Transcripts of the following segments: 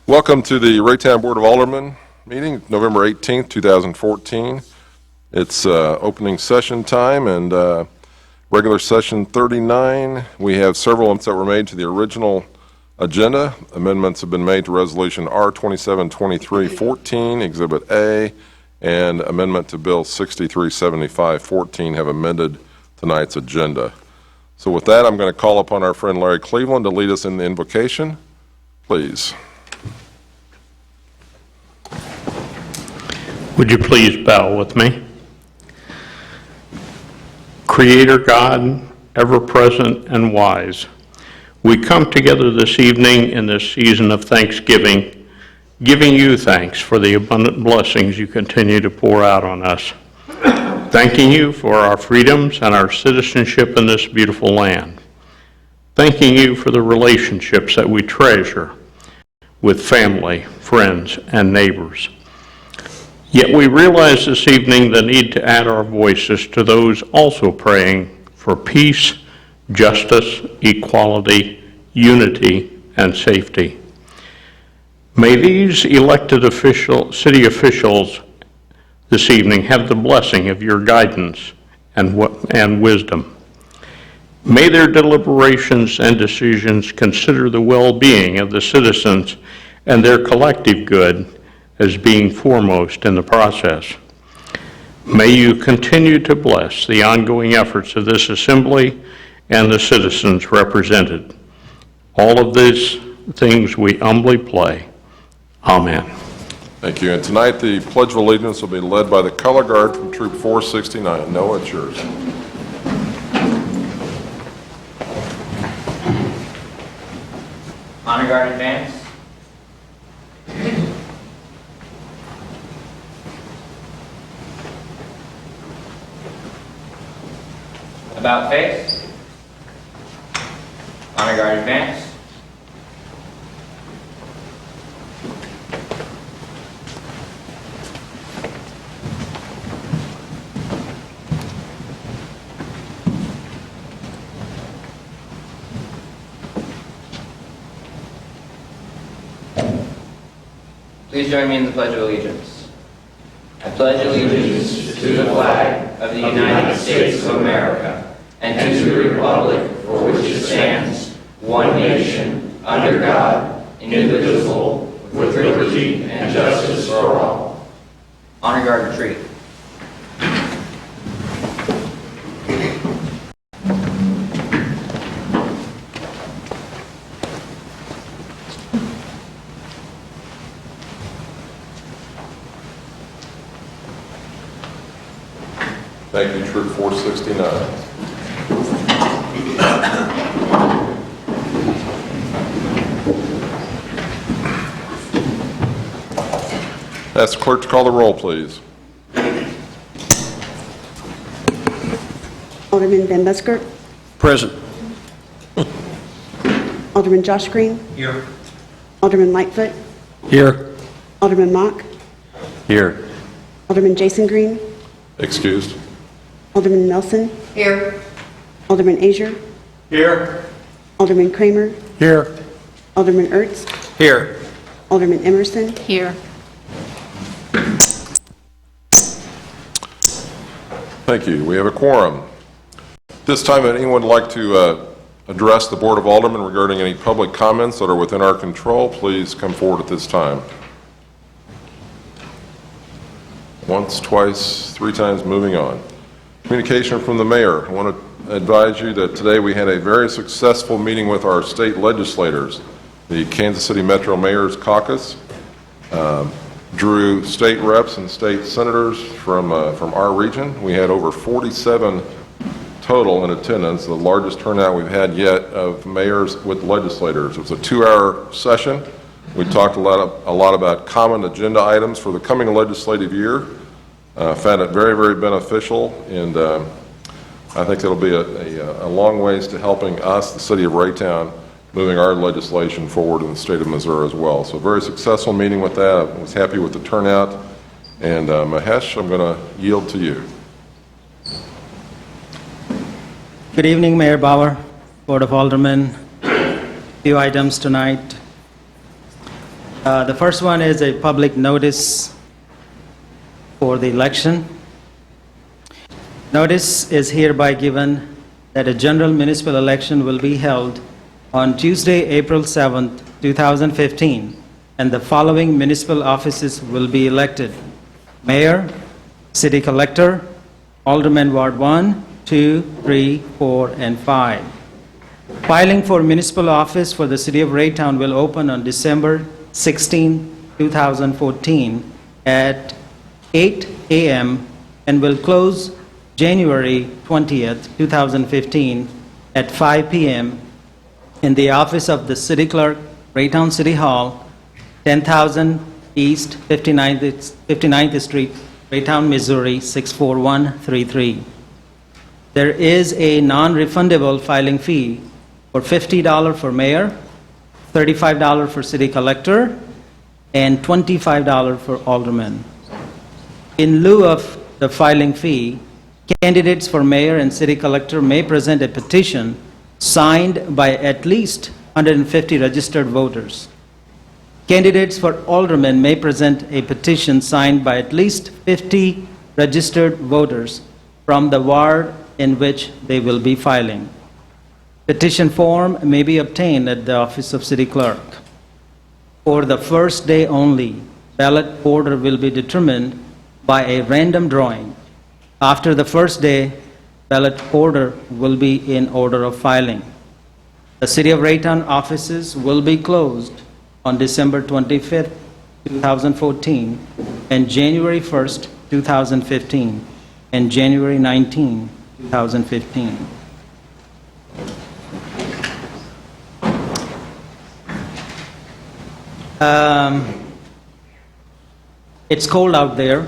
Welcome to the Raytown Board of Aldermen meeting, November 18th, 2014. It's opening session time and regular session 39. We have several amendments that were made to the original agenda. Amendments have been made to Resolution R272314, Exhibit A, and amendment to Bill 637514 have amended tonight's agenda. So with that, I'm going to call upon our friend Larry Cleveland to lead us in the invocation. Please. Would you please bow with me? Creator God, ever-present and wise, we come together this evening in this season of Thanksgiving, giving you thanks for the abundant blessings you continue to pour out on us. Thanking you for our freedoms and our citizenship in this beautiful land. Thanking you for the relationships that we treasure with family, friends, and neighbors. Yet we realize this evening the need to add our voices to those also praying for peace, justice, equality, unity, and safety. May these elected city officials this evening have the blessing of your guidance and wisdom. May their deliberations and decisions consider the well-being of the citizens and their collective good as being foremost in the process. May you continue to bless the ongoing efforts of this assembly and the citizens represented. All of these things we humbly pray. Amen. Thank you. And tonight the Pledge of Allegiance will be led by the Color Guard from Troop 469. Noah, it's yours. Honor Guard advance. About face. Honor Guard advance. Please join me in the Pledge of Allegiance. I pledge allegiance to the flag of the United States of America and to the republic for which it stands, one nation, under God, indivisible, with liberty and justice for all. Honor Guard retreat. Thank you, Troop 469. Ask the clerk to call the roll, please. Alderman Van Buskirk. Present. Alderman Josh Green. Here. Alderman Lightfoot. Here. Alderman Mock. Here. Alderman Jason Green. Excused. Alderman Nelson. Here. Alderman Azier. Here. Alderman Kramer. Here. Alderman Ertz. Here. Alderman Emerson. Here. Thank you. We have a quorum. This time, would anyone like to address the Board of Aldermen regarding any public comments that are within our control? Please come forward at this time. Once, twice, three times, moving on. Communication from the mayor. I want to advise you that today we had a very successful meeting with our state legislators. The Kansas City Metro Mayor's Caucus drew state reps and state senators from our region. We had over 47 total in attendance, the largest turnout we've had yet of mayors with legislators. It was a 2-hour session. We talked a lot about common agenda items for the coming legislative year. Found it very, very beneficial, and I think it'll be a long ways to helping us, the city of Raytown, moving our legislation forward in the state of Missouri as well. So a very successful meeting with that. I was happy with the turnout. And Mahesh, I'm going to yield to you. Good evening, Mayor Bauer, Board of Aldermen. Few items tonight. The first one is a public notice for the election. Notice is hereby given that a general municipal election will be held on Tuesday, April 7th, 2015, and the following municipal offices will be elected: Mayor, City Collector, Aldermen Ward 1, 2, 3, 4, and 5. Filing for municipal office for the City of Raytown will open on December 16, 2014 at 8 a.m. and will close January 20th, 2015 at 5 p.m. in the office of the City Clerk, Raytown City Hall, 10,000 East 59th Street, Raytown, Missouri 64133. There is a non-refundable filing fee for $50 for mayor, $35 for city collector, and $25 for alderman. In lieu of the filing fee, candidates for mayor and city collector may present a petition signed by at least 150 registered voters. Candidates for aldermen may present a petition signed by at least 50 registered voters from the ward in which they will be filing. Petition form may be obtained at the office of city clerk. For the first day only, ballot order will be determined by a random drawing. After the first day, ballot order will be in order of filing. The City of Raytown offices will be closed on December 25th, 2014, and January 1st, 2015, and January 19, 2015. It's cold out there.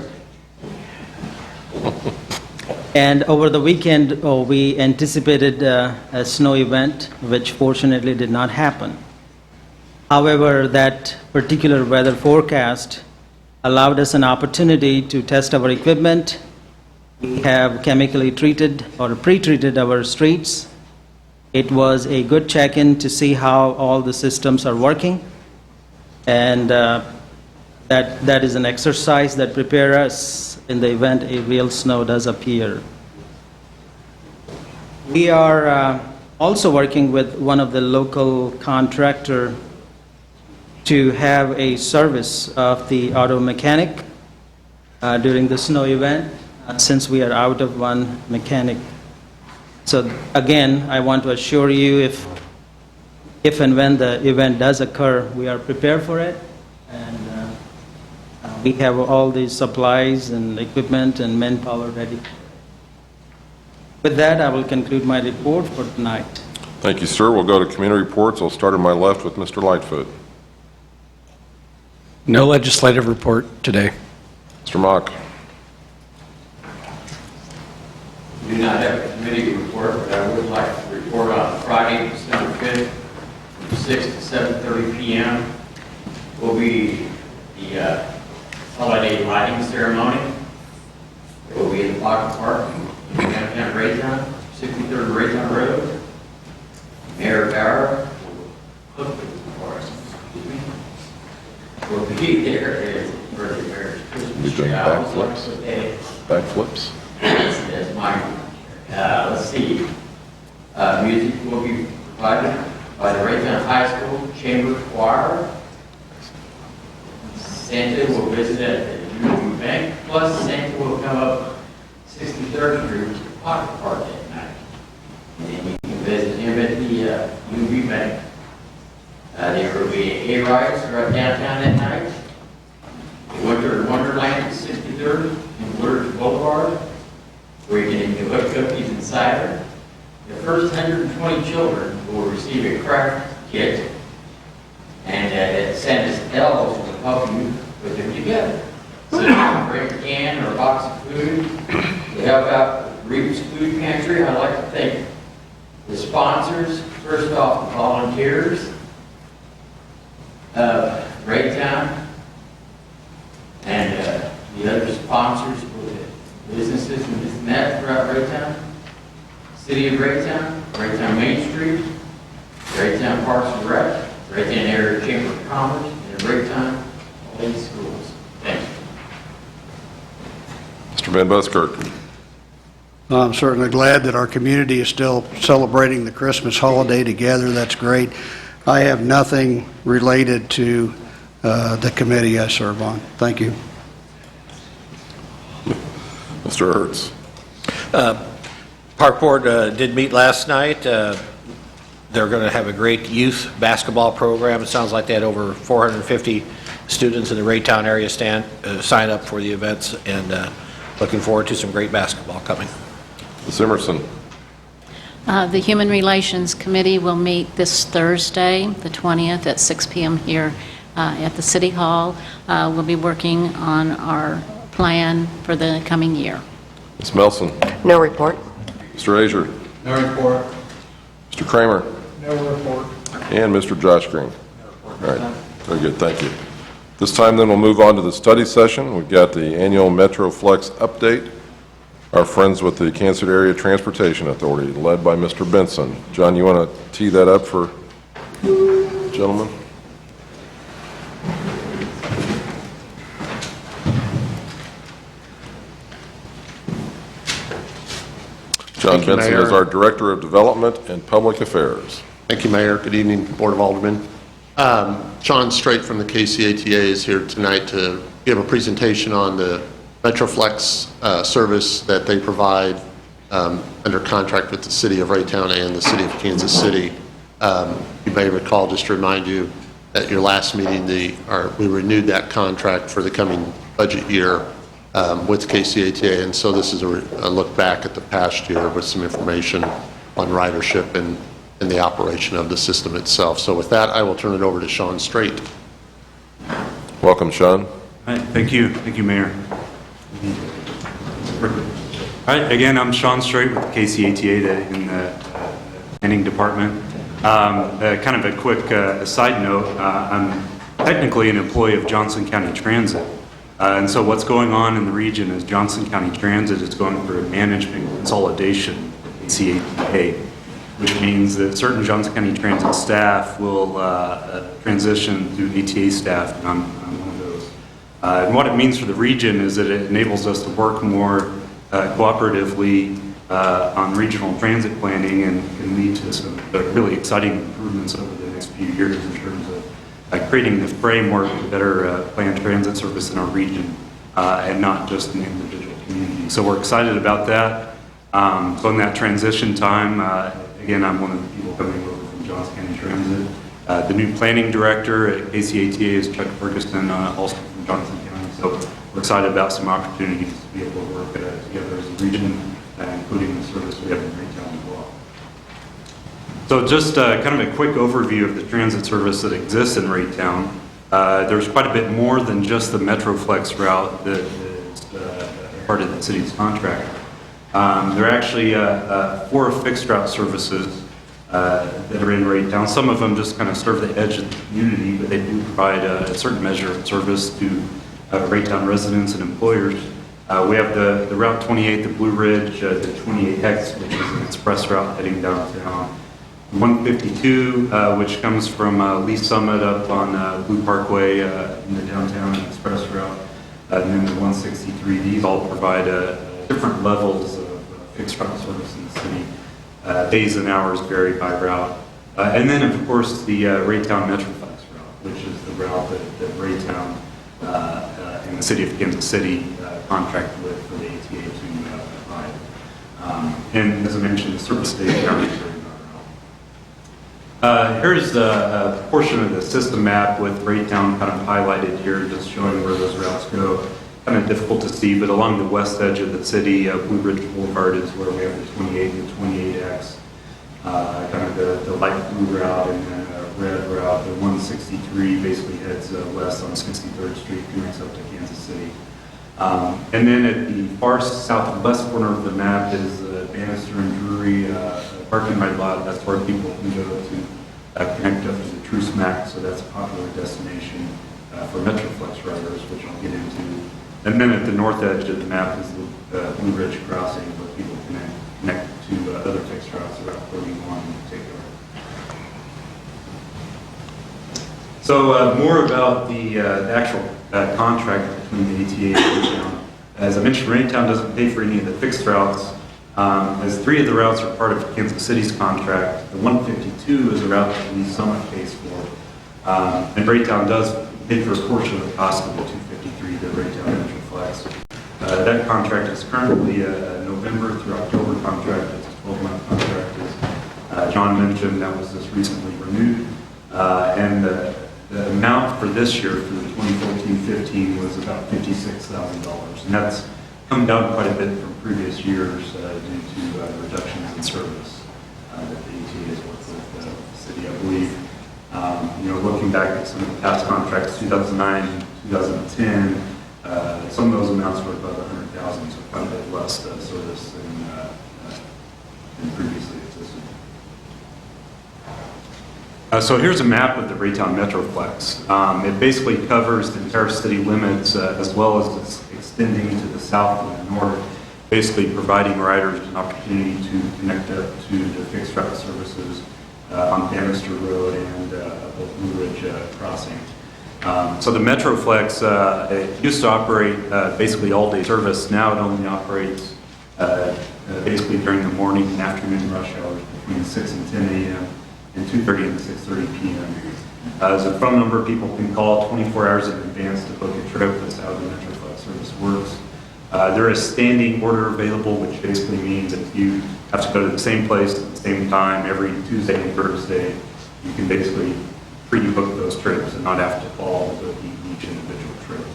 And over the weekend, we anticipated a snow event, which fortunately did not happen. However, that particular weather forecast allowed us an opportunity to test our equipment. We have chemically treated or pre-treated our streets. It was a good check-in to see how all the systems are working. And that is an exercise that prepares us in the event a real snow does appear. We are also working with one of the local contractor to have a service of the auto mechanic during the snow event, since we are out of one mechanic. So again, I want to assure you, if and when the event does occur, we are prepared for it, and we have all the supplies and equipment and manpower ready. With that, I will conclude my report for tonight. Thank you, sir. We'll go to community reports. I'll start on my left with Mr. Lightfoot. No legislative report today. Mr. Mock. We do not have a committee report, but I would like to report on Friday, December 5th, from 6 to 7:30 p.m. will be the holiday lighting ceremony. It will be in the Pocket Park in downtown Raytown, 63rd Raytown Road. Mayor Barra will cook for us. Will be there for the mayor's Christmas You've done tree. I always like backflips? to say, Backflips. that's mine. Let's see. Music will be provided by the Raytown High School Chamber Choir. Santa will visit at the Union Bank, plus Santa will come up 63rd Street to the Pocket Park that night. And then you can visit him at the UB Bank. There will be a hayride right downtown that night. The Winter Wonderland at 63rd and Woodard Boulevard, where you can enjoy cookies and cider. The first 120 children will receive a craft kit, and Santa's elves will help you put them together. So you can bring a can or a box of food to help out Reed's Food Pantry. I'd like to thank the sponsors, first off, the volunteers of Raytown, and the other sponsors for the businesses and this and that throughout Raytown. City of Raytown, Raytown Main Street, Raytown Parks and Rec, Raytown Area Chamber of Commerce, and great time, all these schools. Thank you. Mr. Van Buskirk. I'm certainly glad that our community is still celebrating the Christmas holiday together. That's great. I have nothing related to the committee I serve on. Thank you. Mr. Hertz. Park Board did meet last night. They're going to have a great youth basketball program. It sounds like they had over 450 students in the Raytown area sign up for the events, and looking forward to some great basketball coming. Ms. Emerson. The Human Relations Committee will meet this Thursday, the 20th, at 6 p.m. here at the City Hall. We'll be working on our plan for the coming year. Ms. Melson. No report. Mr. Azier. No report. Mr. Kramer. No report. And Mr. Josh Green. All right, very good, thank you. This time then we'll move on to the study session. We've got the annual MetroFlex update. Our friends with the Kansas City Area Transportation Authority, led by Mr. Benson. John, you want to tee that up for gentlemen? John Thank you, Benson Mayor. is our Director of Development and Public Affairs. Thank you, Mayor. Good evening, Board of Aldermen. Sean Straight from the KCATA is here tonight to give a presentation on the MetroFlex service that they provide under contract with the City of Raytown and the City of Kansas City. You may recall, just to remind you, at your last meeting, we renewed that contract for the coming budget year with KCATA, and so this is a look back at the past year with some information on ridership and the operation of the system itself. So with that, I will turn it over to Sean Straight. Welcome, Sean. All right, thank you, Mayor. All right, again, I'm Sean Straight with KCATA in the planning department. Kind of a quick side note, I'm technically an employee of Johnson County Transit. And so what's going on in the region is Johnson County Transit is going through a management consolidation with KCATA, which means that certain Johnson County Transit staff will transition to ATA staff, and I'm one of those. And what it means for the region is that it enables us to work more cooperatively on regional transit planning and can lead to some really exciting improvements over the next few years in terms of creating the framework to better plan transit service in our region and not just in individual communities. So we're excited about that. So in that transition time, again, I'm one of the people coming over from Johnson County Transit. The new planning director at KCATA is Chuck Ferguson, also from Johnson County. So we're excited about some opportunities to be able to work together as a region, including the service we have in Raytown as well. So just kind of a quick overview of the transit service that exists in Raytown. There's quite a bit more than just the MetroFlex route that is part of the city's contract. There are actually 4 fixed route services that are in Raytown. Some of them just kind of serve the edge of the community, but they do provide a certain measure of service to Raytown residents and employers. We have the Route 28, the Blue Ridge, the 28X, which is an express route heading downtown. 152, which comes from Lee Summit up on Blue Parkway in the downtown express route. And then the 163, these all provide different levels of fixed route service in the city. Days and hours vary by route. And then, of course, the Raytown MetroFlex route, which is the route that Raytown and the city of Kansas City contract with for the ATA to provide. And as I mentioned, the service days and hours vary by route. Here's a portion of the system map with Raytown kind of highlighted here, just showing where those routes go. Kind of difficult to see, but along the west edge of the city, Blue Ridge Boulevard is where we have the 28 and the 28X, kind of the light blue route and then a red route. The 163 basically heads west on 63rd Street, connects up to Kansas City. And then at the far southwest corner of the map is Bannister and Drury parking right lot. That's where people can go to connect up to the True Smack, so that's a popular destination for MetroFlex riders, which I'll get into. And then at the north edge of the map is the Blue Ridge Crossing, where people can connect to other fixed routes, Route 31 in particular. So more about the actual contract between the ATA and Raytown. As I mentioned, Raytown doesn't pay for any of the fixed routes, as 3 of the routes are part of Kansas City's contract. The 152 is a route that Lee Summit pays for, and Raytown does pay for a portion of the cost of the 253, the Raytown Metroflex. That contract is currently a November through October contract. It's a 12-month contract. As John mentioned, that was just recently renewed, and the amount for this year, for the 2014-15, was about $56,000, and that's come down quite a bit from previous years due to reductions in service that the ETA has worked with the city, I believe. Looking back at some of the past contracts, 2009, 2010, some of those amounts were above 100,000, so quite a bit less service than previously existed. So here's a map of the Raytown Metroplex. It basically covers the entire city limits as well as it's extending to the south and the north, basically providing riders an opportunity to connect up to the fixed route services on Bannister Road and the Blue Ridge Crossing. So the Metroplex, it used to operate basically all-day service. Now it only operates basically during the morning and afternoon rush hours between 6 and 10 a.m. and 2:30 and 6:30 p.m. There's a phone number people can call 24 hours in advance to book a trip. That's how the Metroplex service works. There is standing order available, which basically means if you have to go to the same place at the same time every Tuesday and Thursday, you can basically pre-book those trips and not have to call to book each individual trip.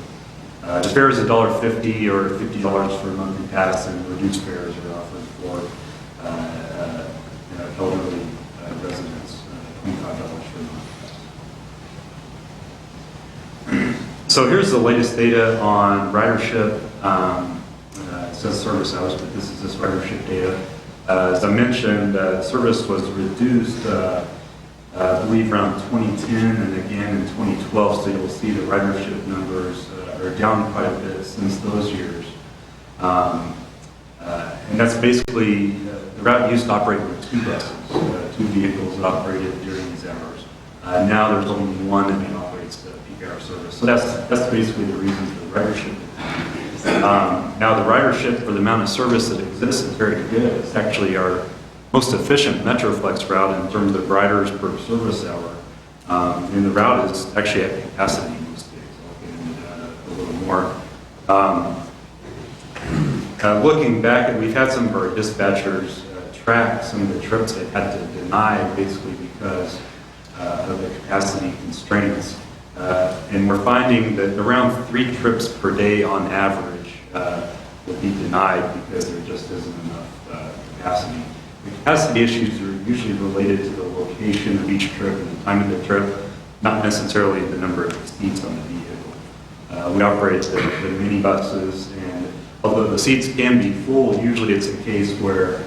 The fare is $1.50 or $50 for a monthly pass, and reduced fares are offered for elderly residents, $25 for a month. So here's the latest data on ridership. It says service hours, but this is just ridership data. As I mentioned, service was reduced, I believe, around 2010 and again in 2012, so you'll see the ridership numbers are down quite a bit since those years. And that's basically, the route used to operate with 2 buses, 2 vehicles that operated during these hours. Now there's only 1 that operates the peak hour service. So that's basically the reason for the ridership. Now the ridership for the amount of service that exists is very good. It's actually our most efficient Metroflex route in terms of riders per service hour. And the route is actually at capacity most days. I'll get into that a little more. Looking back, we've had some of our dispatchers track some of the trips they had to deny basically because of the capacity constraints. And we're finding that around 3 trips per day on average will be denied because there just isn't enough capacity. The capacity issues are usually related to the location of each trip and the time of the trip, not necessarily the number of seats on the vehicle. We operate the minibuses, and although the seats can be full, usually it's a case where,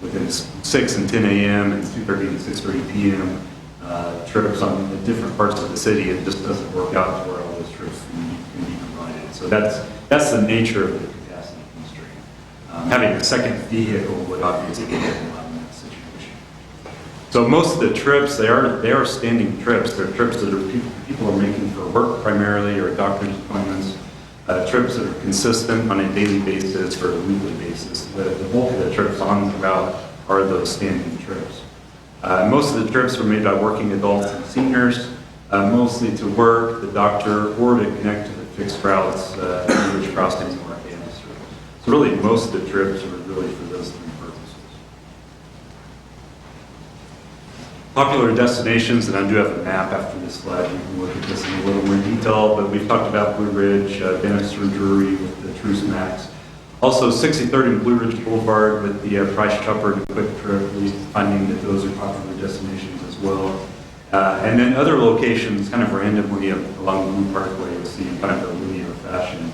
within 6 and 10 a.m. and 2:30 and 6:30 p.m. Trips on the different parts of the city, it just doesn't work out to where all those trips can be provided. So that's the nature of the capacity constraint. Having a second vehicle would obviously help a lot in that situation. So most of the trips, they are standing trips. They're trips that people are making for work primarily or doctor's appointments. Trips that are consistent on a daily basis or a weekly basis. The bulk of the trips on the route are those standing trips. Most of the trips are made by working adults and seniors, mostly to work, the doctor, or to connect to the fixed routes, Ridge Crossings or Bannister. So really, most of the trips are really for those 3 purposes. Popular destinations, and I do have a map after this slide. You can look at this in a little more detail, but we've talked about Blue Ridge, Bannister and Drury with the Truce Max. Also, 63rd and Blue Ridge Boulevard with the Price Chopper and Quick Trip, finding that those are popular destinations as well. And then other locations, kind of randomly along Blue Parkway, you'll see kind of a linear fashion.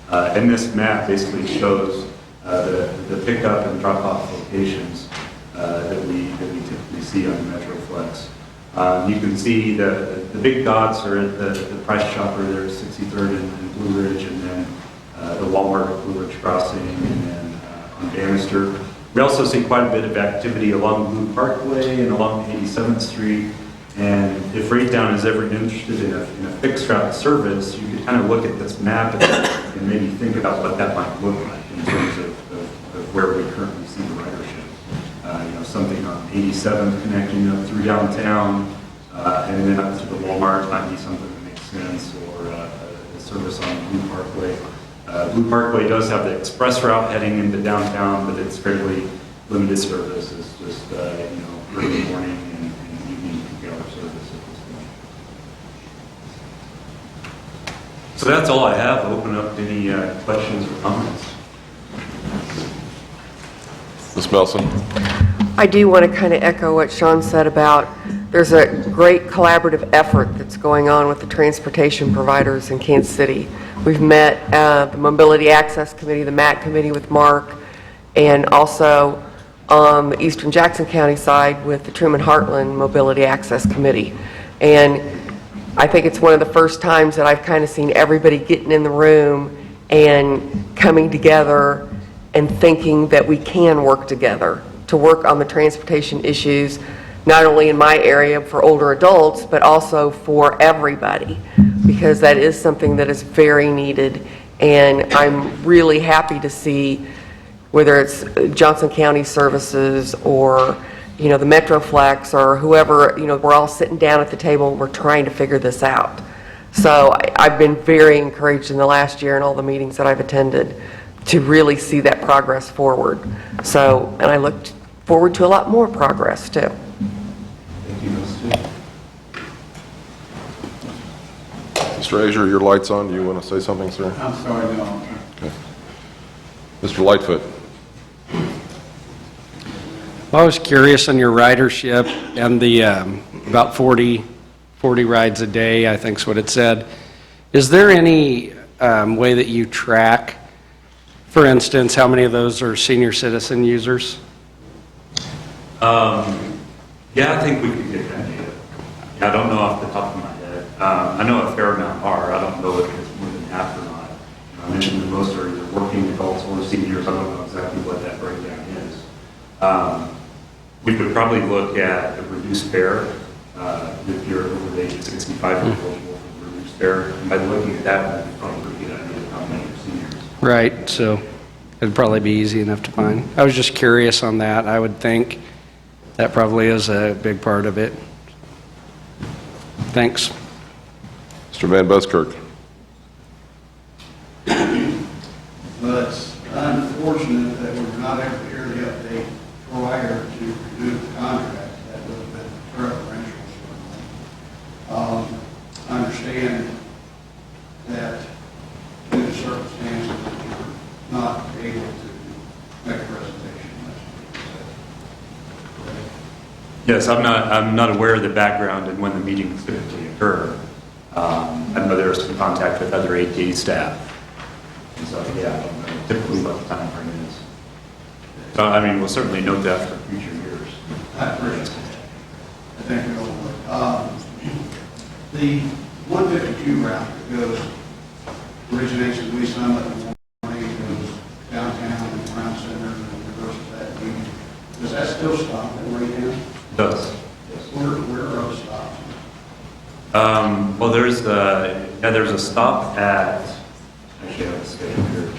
And this map basically shows the pickup and drop-off locations that we typically see on the Metroplex. You can see the big dots are at the Price Chopper there, 63rd and Blue Ridge, and then the Walmart at Blue Ridge Crossing, and then on Bannister. We also see quite a bit of activity along Blue Parkway and along 87th Street And if Raytown is ever interested in a fixed route service, you could kind of look at this map and maybe think about what that might look like in terms of where we currently see the ridership. Something on 87 connecting up through downtown, and then up to the Walmart might be something that makes sense, or a service on Blue Parkway. Blue Parkway does have the express route heading into downtown, but it's fairly limited service. It's just, early morning and evening peak hour service at this point. So that's all I have. I'll open up to any questions or comments. Ms. Melson? I do want to kind of echo what Sean said about there's a great collaborative effort that's going on with the transportation providers in Kansas City. We've met the Mobility Access Committee, the MAC Committee with Mark, and also on the Eastern Jackson County side with the Truman Heartland Mobility Access Committee. And I think it's one of the first times that I've kind of seen everybody getting in the room and coming together and thinking that we can work together to work on the transportation issues, not only in my area for older adults, but also for everybody, because that is something that is very needed. And I'm really happy to see, whether it's Johnson County Services or, the Metroflex or whoever, we're all sitting down at the table and we're trying to figure this out. So I've been very encouraged in the last year in all the meetings that I've attended to really see that progress forward. So, and I look forward to a lot more progress too. Thank you, Mr. Azure, your light's on. Do you want to say something, sir? I'm sorry, no. Okay. Mr. Lightfoot? Well, I was curious on your ridership and the about 40 rides a day, I think is what it said. Is there any way that you track, for instance, how many of those are senior citizen users? Yeah, I think we could get that data. I don't know off the top of my head. I know a fair amount are. I don't know if it's more than half or not. I mentioned that most are either working adults or seniors. I don't know exactly what that breakdown is. We would probably look at a reduced fare if you're over the age of 65 and eligible for reduced fare. And by looking at that, we'd probably get an idea of how many are seniors. Right, so it'd probably be easy enough to find. I was just curious on that. I would think that probably is a big part of it. Thanks. Mr. Van Buskirk? But it's unfortunate that we were not able to hear the update prior to renew the contract. That would have been preferential, certainly. I understand that due to circumstances that you're not able to make a presentation. Yes, I'm not aware of the background and when the meetings typically occur. I know there's some contact with other ATA staff. And so, yeah, I don't know typically what the time frame is. So, we'll certainly note that for future years. I appreciate it. Thank you all. The 152 route that goes, originates in Lee Summit in the morning, goes downtown and around center and goes to that union. Does that still stop at Raytown? It does. Yes. Where are those stops? Well, there's a stop at, actually I have a schedule here.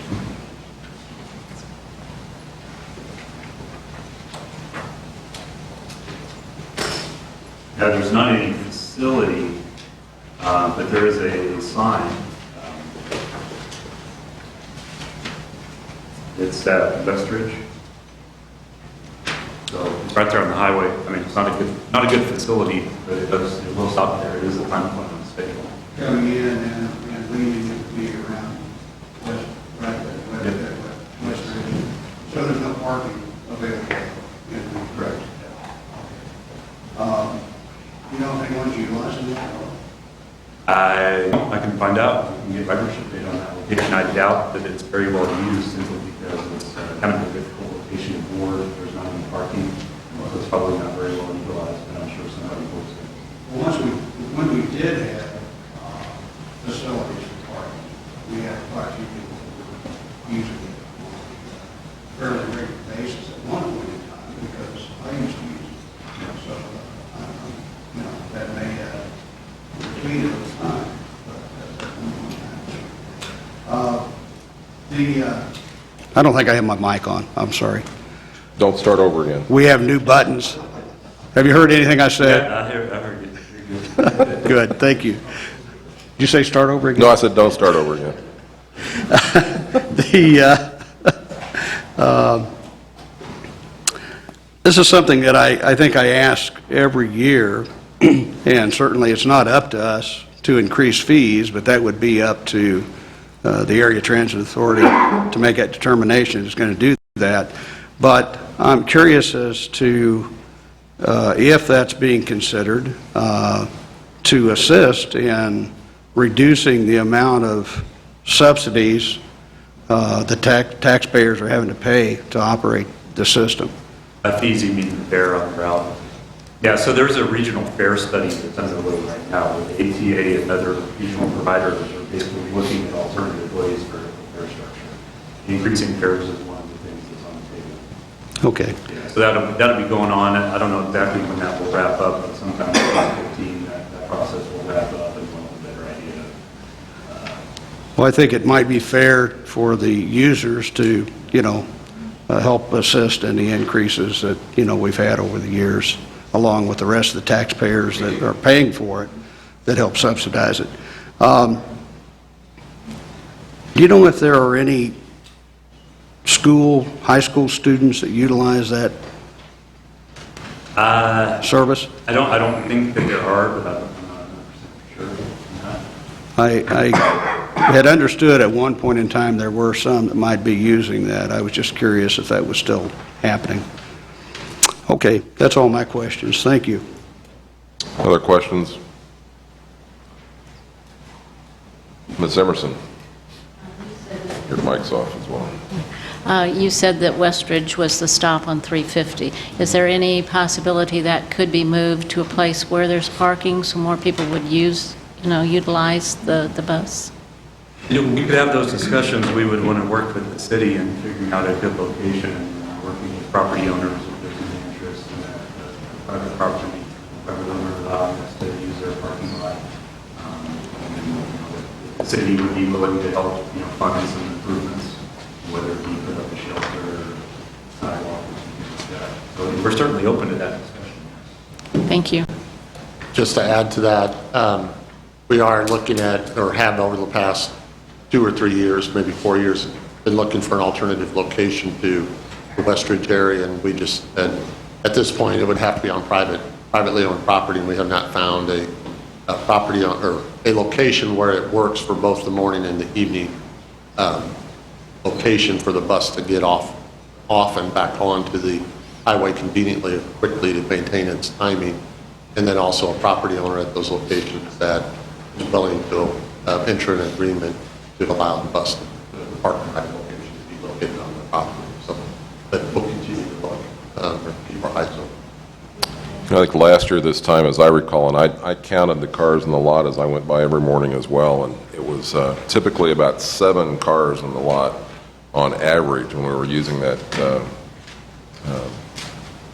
Yeah, there's not any facility, but there is a sign. It's at Westridge. So it's right there on the highway. It's not a good facility, but it will stop there. It is a time appointment schedule. Coming in and leaving it to be around west, west region. So there's no parking available. Correct. You don't think one's utilizing that? I can find out. We can get ridership data on that location. I doubt that it's very well used simply because it's kind of a difficult location to board. There's not any parking, so it's probably not very well utilized, but I'm sure somebody will say. Well, when we did have facilities for parking, we had quite a few people who were using it on a fairly regular basis at one point in time because I used to use it. So, that speed of the time. I don't think I have my mic on. I'm sorry. Don't start over again. We have new buttons. Have you heard anything I said? Yeah, I heard you. You're good. Good, thank you. Did you say start over again? No, I said don't start over again. This is something that I think I ask every year, and certainly it's not up to us to increase fees, but that would be up to the Area Transit Authority to make that determination. It's going to do that. But I'm curious as to if that's being considered to assist in reducing the amount of subsidies the taxpayers are having to pay to operate the system. Fees, you mean the fare on the route? Yeah, so there's a regional fare study that's underway right now with ATA and other regional providers are basically looking at alternative ways for fare structure. Increasing fares is one of the things that's on the table. Okay. Yeah, so that'll be going on. I don't know exactly when that will wrap up, but sometime in 2015 that process will wrap up and we'll have a better idea. Well, I think it might be fair for the users to, help assist in the increases that, we've had over the years, along with the rest of the taxpayers that are paying for it, that help subsidize it. Do you know if there are any high school students that utilize that service? I don't think that there are, but I'm not 100% sure. I had understood at one point in time there were some that might be using that. I was just curious if that was still happening. Okay, that's all my questions. Thank you. Other questions? Ms. Emerson? Your mic's off as well. You said that Westridge was the stop on 350. Is there any possibility that could be moved to a place where there's parking so more people would utilize the bus? We could have those discussions. We would want to work with the city and figuring out a good location and working with property owners if there's any interest in private property, private owner allowing us to use their parking lot. The city would be willing to help, fund some improvements, whether it be put up a shelter, sidewalk, or something like that. So we're certainly open to that discussion. Thank you. Just to add to that, we are looking at, or have over the past 2 or 3 years, maybe 4 years, been looking for an alternative location to the Westridge area, and at this point, it would have to be on privately owned property, and we have not found a property or a location where it works for both the morning and the evening location for the bus to get off and back onto the highway conveniently and quickly to maintain its timing, and then also a property owner at those locations that is willing to enter an agreement to allow the bus to park in private locations to be located on the property. So that we'll continue to look or keep our eyes open. I think last year this time, as I recall, and I counted the cars in the lot as I went by every morning as well, and it was typically about 7 cars in the lot on average when we were using that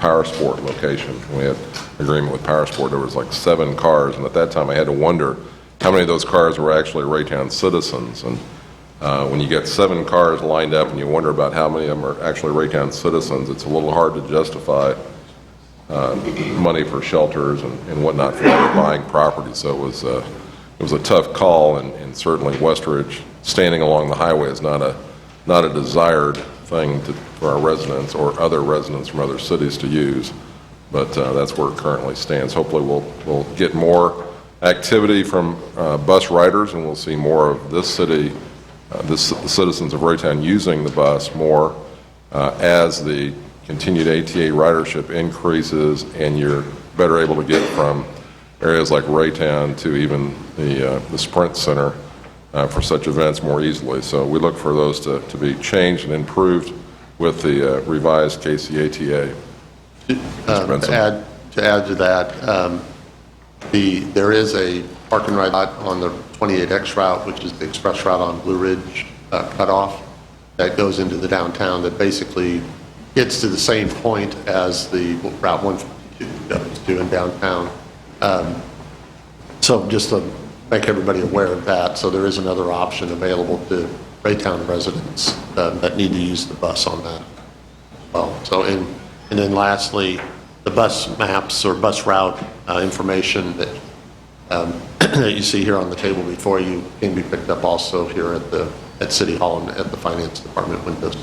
Power Sport location. We had agreement with Power Sport. There was like 7 cars, and at that time I had to wonder how many of those cars were actually Raytown citizens. And when you get 7 cars lined up and you wonder about how many of them are actually Raytown citizens, it's a little hard to justify money for shelters and whatnot for buying property. So it was a tough call, and certainly Westridge, standing along the highway, is not a desired thing for our residents or other residents from other cities to use. But that's where it currently stands. Hopefully we'll get more activity from bus riders, and we'll see more of this city, the citizens of Raytown using the bus more as the continued ATA ridership increases and you're better able to get from areas like Raytown to even the Sprint Center for such events more easily. So we look for those to be changed and improved with the revised KCATA. To add to that, there is a park and ride lot on the 28X route, which is the express route on Blue Ridge cutoff, that goes into the downtown that basically gets to the same point as the Route 152 goes to in downtown. So just make everybody aware of that. So there is another option available to Raytown residents that need to use the bus on that. Well, so, and then lastly, the bus maps or bus route information that that you see here on the table before you can be picked up also here at City Hall and at the Finance Department windows.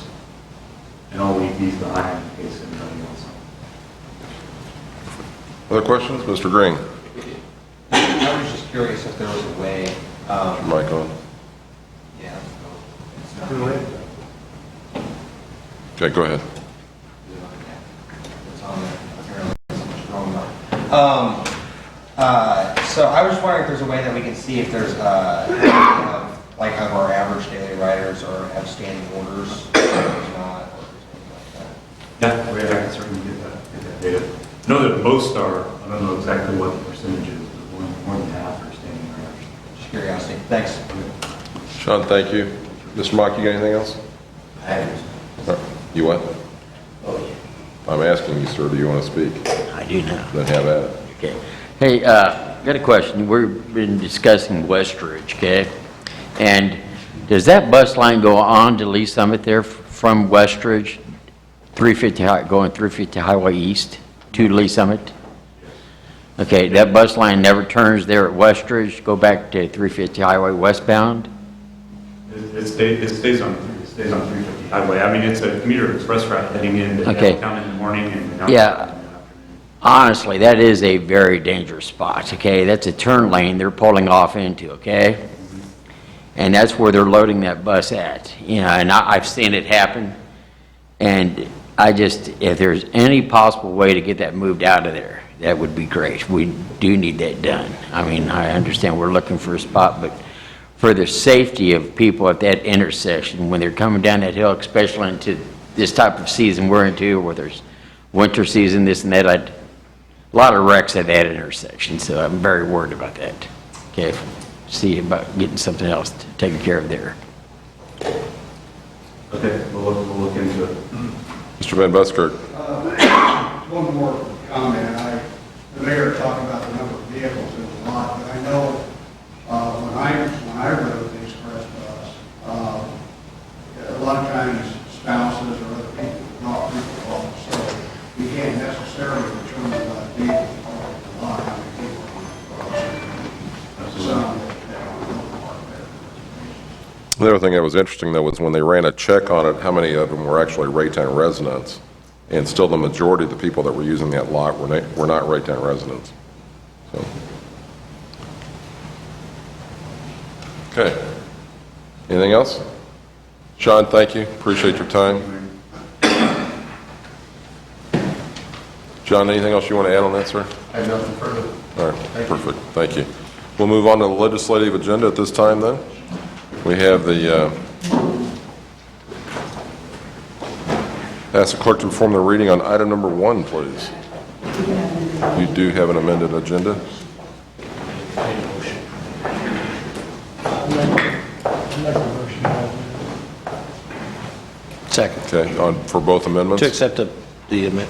And I'll leave these behind in case anybody else. Other questions? Mr. Green? I was just curious if there was a way. Mic on. Yeah. It's not. Okay, go ahead. It's on there. Apparently, it's growing up. So I was wondering if there's a way that we can see if there's like of our average daily riders or have standing orders, or there's not, or there's anything like that. Yeah, I can certainly get that data. I know that most are, I don't know exactly what the percentage is, but more than half are standing riders. Just curiosity. Thanks. Sean, thank you. Mr. Mock, you got anything else? You what? Oh, yeah. I'm asking you, sir, do you want to speak? I do now. Then have at it. Okay. Hey, got a question. We've been discussing Westridge, okay? And does that bus line go on to Lee Summit there from Westridge, 350 going 350 Highway East to Lee Summit? Okay, that bus line never turns there at Westridge, go back to 350 Highway westbound? It stays on 350 Highway. I mean, it's a commuter express route heading into Okay. downtown in the morning and out Yeah. in the afternoon. Honestly, that is a very dangerous spot, okay? That's a turn lane they're pulling off into, okay? And that's where they're loading that bus at, you know, and I've seen it happen. And I just, if there's any possible way to get that moved out of there, that would be great. We do need that done. I mean, I understand we're looking for a spot, but for the safety of people at that intersection, when they're coming down that hill, especially into this type of season we're into, where there's winter season, this and that, a lot of wrecks at that intersection, so I'm very worried about that. Okay, see about getting something else taken care of there. Okay, we'll look into it. Mr. Van Buskirk? One more comment. The mayor talked about the number of vehicles in the lot, but I know when I rode the express bus, a lot of times spouses or other people drop people off, so you can't necessarily determine by the vehicle parked in the lot how many people are on the bus. Some that don't park there. The other thing that was interesting, though, was when they ran a check on it, how many of them were actually Raytown residents. And still the majority of the people that were using that lot were not Raytown residents. So. Okay. Anything else? Sean, thank you. Appreciate your time. John, anything else you want to add on that, sir? I have nothing further. All right, perfect. Thank you. We'll move on to the legislative agenda at this time, then. We have the, ask the clerk to perform the reading on item number 1, please. You do have an amended agenda. Second. Okay, for both amendments? To accept the amendment.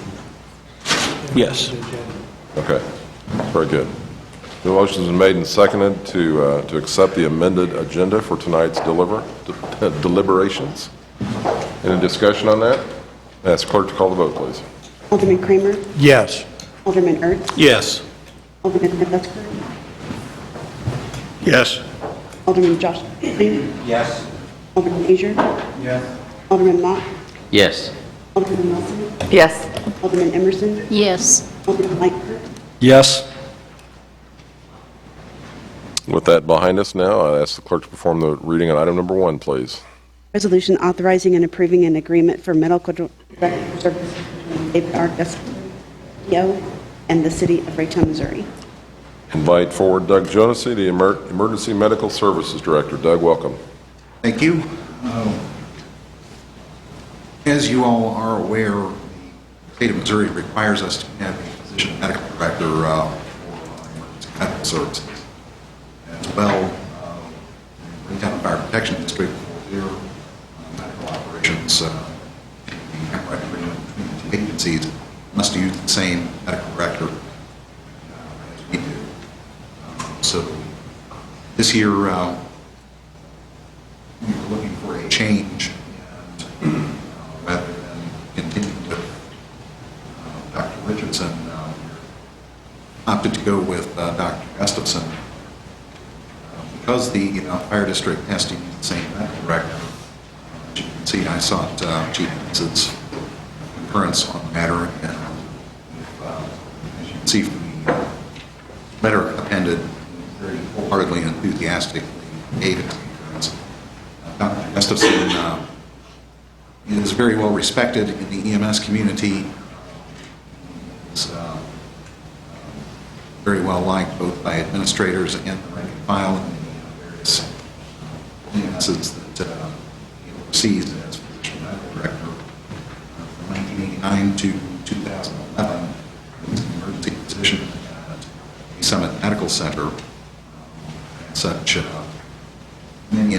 Yes. Okay, very good. The motion's been made and seconded to accept the amended agenda for tonight's deliberations. Any discussion on that? Ask clerk to call the vote, please. Alderman Kramer? Yes. Alderman Ertz? Yes. Alderman Van Buskirk? Yes. Alderman Josh Green? Yes. Alderman Asia? Yes. Alderman Mock? Yes. Alderman Nelson? Yes. Alderman Emerson? Yes. Alderman Langford? Yes. With that behind us now, I ask the clerk to perform the reading on item number 1, please. Resolution authorizing and approving an agreement for medical director services between David R. Guscio and the City of Raytown, Missouri. Invite forward Doug Jonesy, the Emergency Medical Services Director. Doug, welcome. Thank you. As you all are aware, the state of Missouri requires us to have a physician medical director for emergency medical services. As well, Raytown Fire Protection District for their medical operations, the contract agreement between the two agencies must use the same medical director as we do. So This year, we were looking for a change, and rather than continue with Dr. Richardson, opted to go with Dr. Gustafson. Because the fire district has to use the same medical director, as you can see, I sought Chief Vincent's concurrence on the matter, and as you can see from the letter appended, very wholeheartedly and enthusiastically gave its concurrence. Dr. Gustafson is very well respected in the EMS community. Is very well liked both by administrators and the rank and file in the various EMSs that he oversees as physician medical director. From 1989 to 2011, he was an emergency physician at the Summit Medical Center. As such, many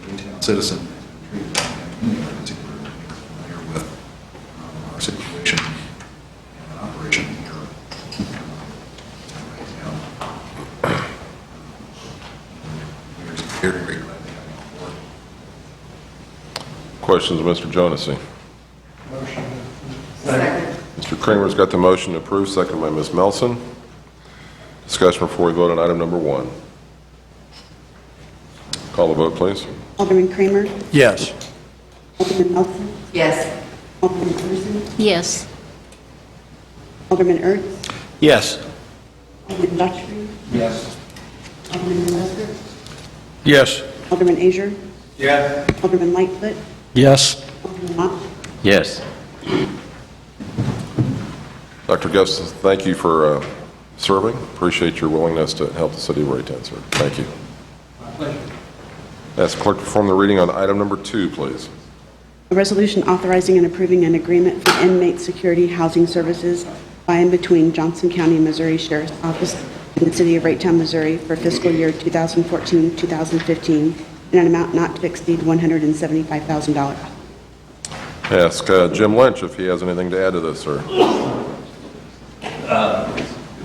retail citizen has been treated by him in the emergency room, familiar with our situation and operation here. Very, very glad to have you on board. Questions of Mr. Jonassy? Mr. Kramer's got the motion to approve, second by Ms. Melson. Discussion before we vote on item number 1. Call the vote, please. Alderman Kramer? Yes. Alderman Nelson? Yes. Alderman Emerson? Yes. Alderman Ertz? Yes. Alderman Dutchry? Yes. Alderman Lester? Yes. Alderman Asia? Yes. Alderman Lightfoot? Yes. Alderman Mott? Yes. Dr. Gustafson, thank you for serving. Appreciate your willingness to help the city of Raytown, sir. Thank you. My pleasure. Ask the clerk to perform the reading on item number 2, please. A resolution authorizing and approving an agreement for inmate security housing services by and between Johnson County, Missouri Sheriff's Office and the City of Raytown, Missouri for fiscal year 2014-2015 in an amount not to exceed $175,000. Ask Jim Lynch if he has anything to add to this, sir.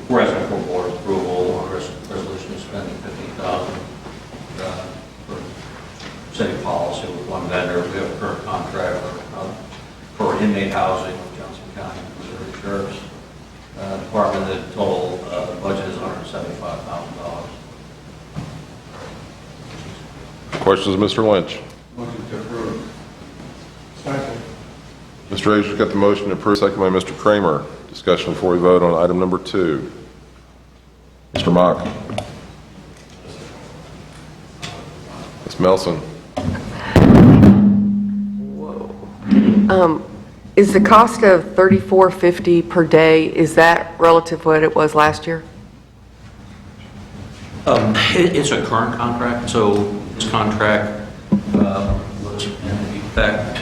We're asking for board approval on resolution spending $50,000 for city policy with one vendor. We have a current contract for inmate housing with Johnson County, Missouri Sheriff's Department. The total budget is $175,000. Questions of Mr. Lynch? Motion to approve. Second. Mr. Asia's got the motion to approve, second by Mr. Kramer. Discussion before we vote on item number 2. Mr. Mock. Ms. Melson. Is the cost of $34.50 per day, is that relative to what it was last year? It's a current contract, so this contract was in effect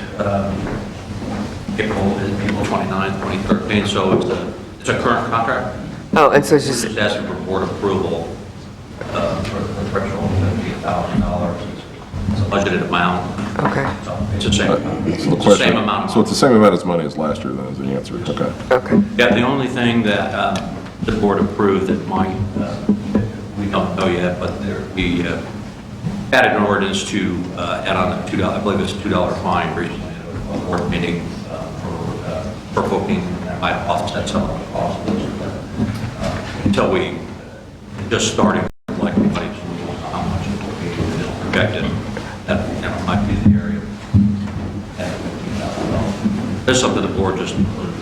April 29, 2013, so it's a current contract. Oh, and so it's We're just, just asking for board approval for the threshold of $50,000. It's a budgeted amount. okay, So it's the same, it's So the same amount. So it's the same amount as money as last year, then, is the answer. Okay. okay. Yeah, the only thing that the board approved that might, we don't know yet, but we added an ordinance to add on a $2, I believe it's a $2 fine recently at a board meeting for booking. That might offset some of the costs. Until we just starting collecting money, so we don't know how much it will be projected. That might be the area. This is something the board just included.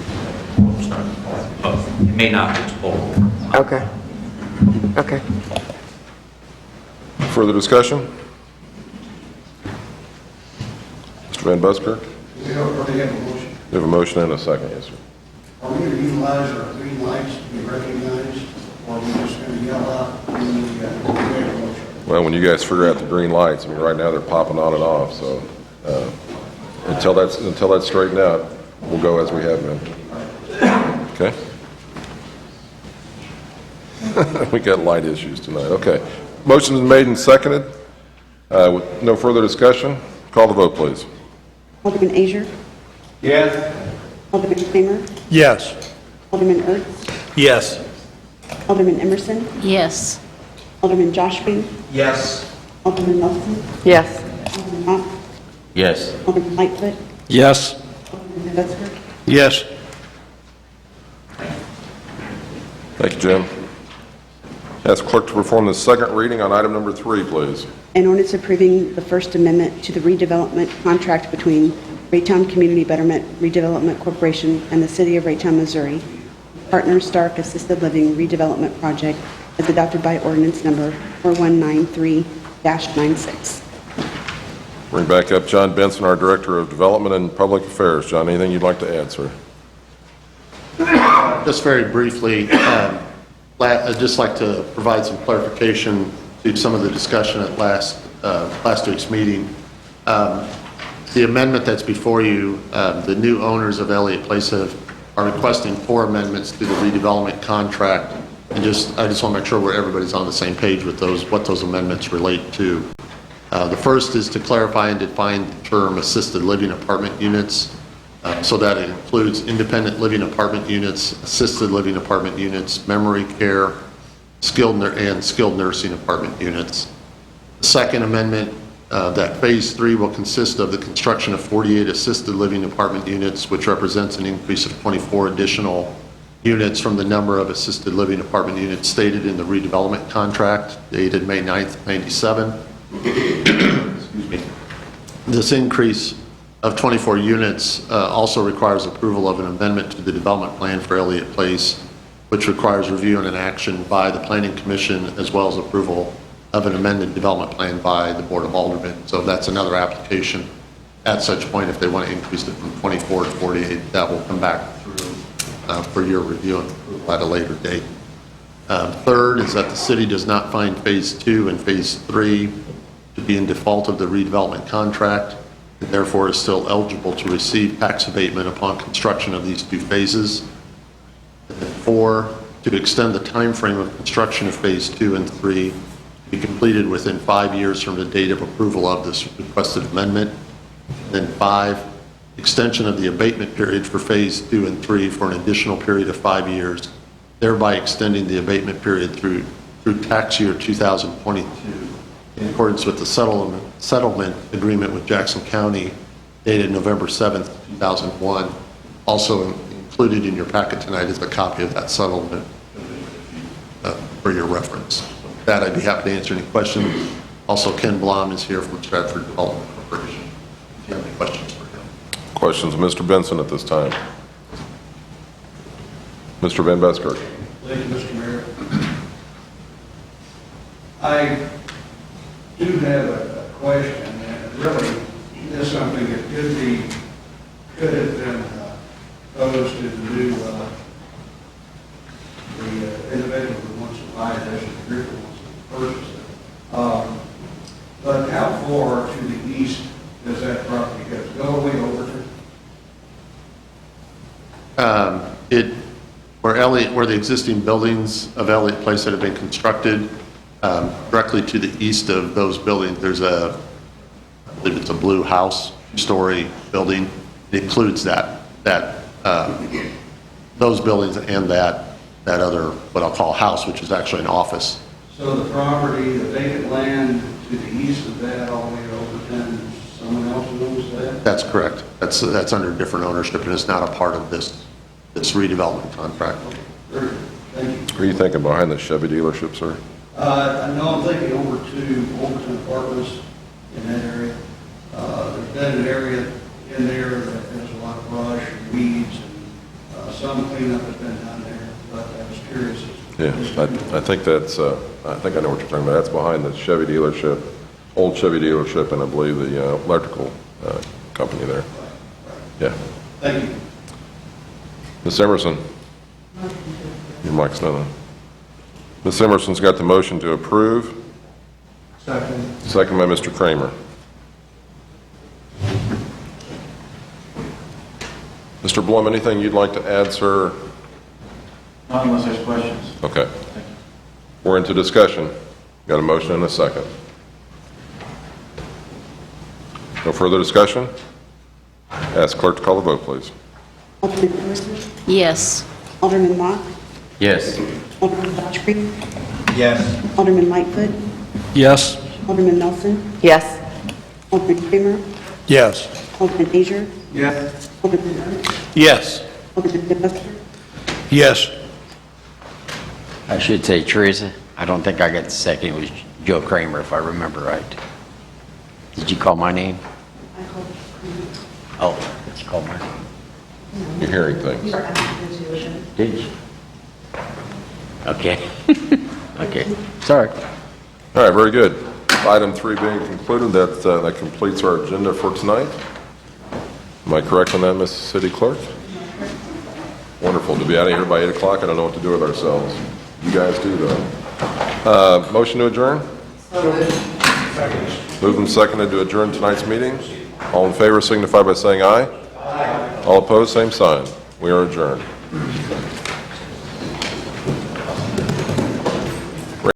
It may not be total. Okay. Okay. Further discussion? Mr. Van Buskirk? We already have a motion. We have a motion and a second, yes, sir. Are we going to utilize our green lights to be recognized, or are we just going to yell out when we have a motion? Well, when you guys figure out the green lights, I mean, right now they're popping on and off, so until that's straightened out, we'll go as we have been. Okay? We got light issues tonight. Okay. Motion is made and seconded. With no further discussion, call the vote, please. Alderman Asia? Yes. Alderman Kramer? Yes. Alderman Ertz? Yes. Alderman Emerson? Yes. Alderman Josh Green, Yes. Alderman Nelson, Yes. Alderman Mott, Yes. Alderman Lightfoot, Yes. Alderman Metzger. Yes. Thank you, Jim. Ask clerk to perform the second reading on item number 3, please. An ordinance approving the First Amendment to the redevelopment contract between Raytown Community Betterment Redevelopment Corporation and the City of Raytown, Missouri, Partners Stark Assisted Living Redevelopment Project, as adopted by ordinance number 4193-96. Bring back up John Benson, our Director of Development and Public Affairs. John, anything you'd like to add, sir? Just very briefly, I'd just like to provide some clarification to some of the discussion at last week's meeting. The amendment that's before you, the new owners of Elliott Place are requesting 4 amendments to the redevelopment contract. And I just want to make sure everybody's on the same page with what those amendments relate to. The first is to clarify and define the term assisted living apartment units. So that includes independent living apartment units, assisted living apartment units, memory care, skilled nursing apartment units. The second amendment, that Phase 3 will consist of the construction of 48 assisted living apartment units, which represents an increase of 24 additional units from the number of assisted living apartment units stated in the redevelopment contract dated May 9th, 97. Excuse me. This increase of 24 units also requires approval of an amendment to the development plan for Elliott Place, which requires review and an action by the Planning Commission, as well as approval of an amended development plan by the Board of Aldermen. So that's another application at such point if they want to increase it from 24 to 48. That will come back through for your review and approval at a later date. Third is that the city does not find Phase 2 and Phase 3 to be in default of the redevelopment contract, and therefore is still eligible to receive tax abatement upon construction of these 2 phases. And 4, to extend the time frame of construction of Phase 2 and 3 to be completed within 5 years from the date of approval of this requested amendment. Then 5, extension of the abatement period for Phase 2 and 3 for an additional period of 5 years, thereby extending the abatement period through tax year 2022 in accordance with the settlement agreement with Jackson County dated November 7th, 2001. Also included in your packet tonight is a copy of that settlement for your reference. With that, I'd be happy to answer any questions. Also, Ken Blom is here from Stratford Development Corporation. If you have any questions for him. Questions of Mr. Benson at this time? Mr. Van Buskirk. Thank you, Mr. Mayor. I do have a question, and really is something that could have been posed to the new the individual who wants to buy this, and the group who wants to purchase it. But how far to the east does that property go? Does it go all the way over to? Where the existing buildings of Elliott Place that have been constructed, directly to the east of those buildings, there's I believe it's a blue house, 2-story building. It includes those buildings and that other, what I'll call house, which is actually an office. So the property, the vacant land to the east of that, all the way over to someone else who owns that? That's correct. That's under different ownership, and it's not a part of this redevelopment contract. Thank you. What are you thinking behind the Chevy dealership, sir? I know I'm thinking over to Overton Apartments in that area. There's been an area in there that has a lot of brush and weeds, and some cleanup has been done there, but I was curious. Yeah, I think that's, I think I know what you're talking about. That's behind the Chevy dealership, old Chevy dealership, and I believe the electrical company there. Yeah. Thank you. Ms. Emerson? Your mic's not on. Ms. Emerson's got the motion to approve. Second. Second by Mr. Kramer. Mr. Blum, anything you'd like to add, sir? Not unless there's questions. Okay. We're into discussion. Got a motion and a second. No further discussion? Ask clerk to call the vote, please. Alderman Emerson, Yes. Alderman Mott, Yes. Alderman Josh Green, Yes. Alderman Lightfoot. Yes. Alderman Nelson. Yes. Alderman Kramer. Yes. Alderman Asia. Yes. Alderman Roach. Yes. Alderman DeBusker. Yes. I should say Teresa. I don't think I got the second. It was Joe Kramer, if I remember right. Did you call my name? I called Kramer. Oh, did you call mine? You're hearing things. You are asking the tuition. Did you? Okay. Okay. Sorry. All right, very good. Item 3 being concluded, that completes our agenda for tonight. Am I correct on that, Ms. City Clerk? Wonderful. To be out of here by 8 o'clock, I don't know what to do with ourselves. You guys do, though. Motion to adjourn? Moved and seconded to adjourn tonight's meeting. All in favor signify by saying aye. Aye. All opposed, same sign. We are adjourned.